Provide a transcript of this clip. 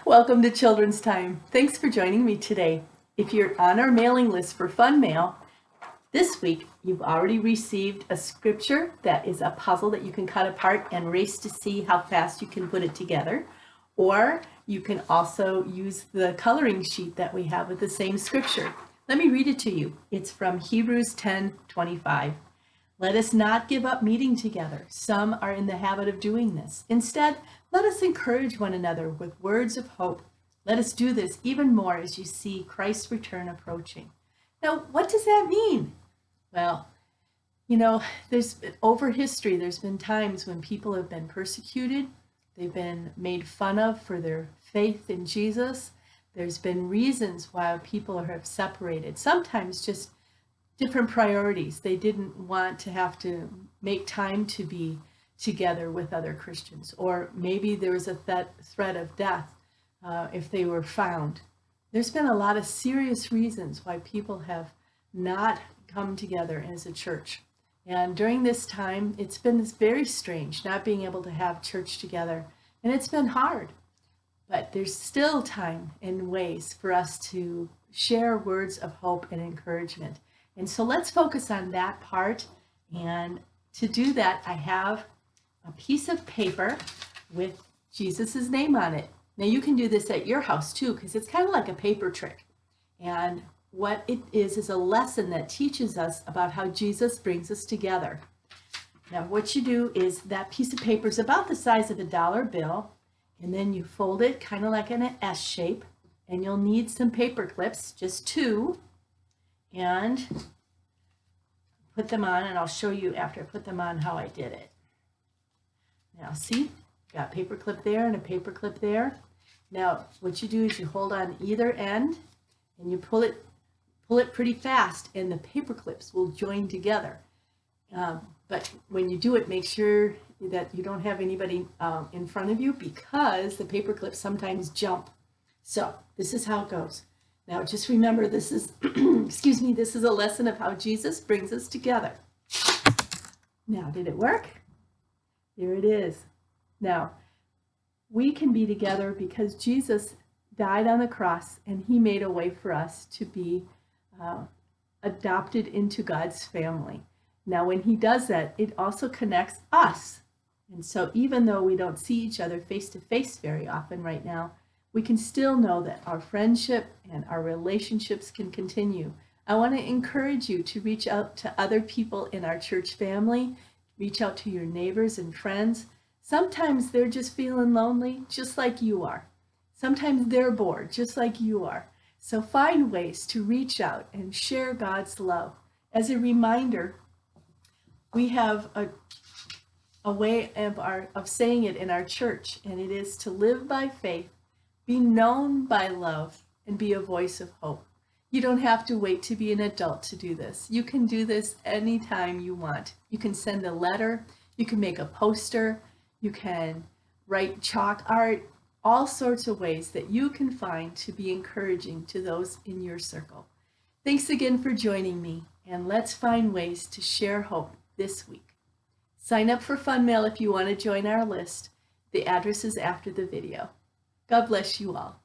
Welcome to Children's Time. Thanks for joining me today. If you're on our mailing list for Fun Mail, this week you've already received a scripture that is a puzzle that you can cut apart and race to see how fast you can put it together. Or you can also use the coloring sheet that we have with the same scripture. Let me read it to you. It's from Hebrews 10:25. Let us not give up meeting together. Some are in the habit of doing this. Instead, let us encourage one another with words of hope. Let us do this even more as you see Christ's return approaching. Now, what does that mean? Well, there's over history, there's been times when people have been persecuted. They've been made fun of for their faith in Jesus. There's been reasons why people have separated. Sometimes just different priorities. They didn't want to have to make time to be together with other Christians, or maybe there was a threat of death if they were found. There's been a lot of serious reasons why people have not come together as a church. And during this time, it's been very strange not being able to have church together. And it's been hard. But there's still time and ways for us to share words of hope and encouragement. And so let's focus on that part. And to do that, I have a piece of paper with Jesus's name on it. Now you can do this at your house too, because it's kind of like a paper trick. And what it is a lesson that teaches us about how Jesus brings us together. Now what you do is that piece of paper is about the size of a dollar bill, and then you fold it kind of like in an S shape, and you'll need some paper clips, just two, and put them on, and I'll show you after I put them on how I did it. Now see, got a paper clip there and a paper clip there. Now what you do is you hold on either end and you pull it pretty fast, and the paper clips will join together. But when you do it, make sure that you don't have anybody in front of you, because the paper clips sometimes jump. So this is how it goes. Now just remember, this is, excuse me, this is a lesson of how Jesus brings us together. Now, did it work? There it is. Now, we can be together because Jesus died on the cross and he made a way for us to be adopted into God's family. Now, when he does that, it also connects us. And so even though we don't see each other face to face very often right now, we can still know that our friendship and our relationships can continue. I want to encourage you to reach out to other people in our church family, reach out to your neighbors and friends. Sometimes they're just feeling lonely, just like you are. Sometimes they're bored, just like you are. So find ways to reach out and share God's love. As a reminder, we have a way of saying it in our church, and it is to live by faith, be known by love, and be a voice of hope. You don't have to wait to be an adult to do this. You can do this anytime you want. You can send a letter, you can make a poster, you can write chalk art, all sorts of ways that you can find to be encouraging to those in your circle. Thanks again for joining me, and let's find ways to share hope this week. Sign up for Fun Mail if you want to join our list. The address is after the video. God bless you all.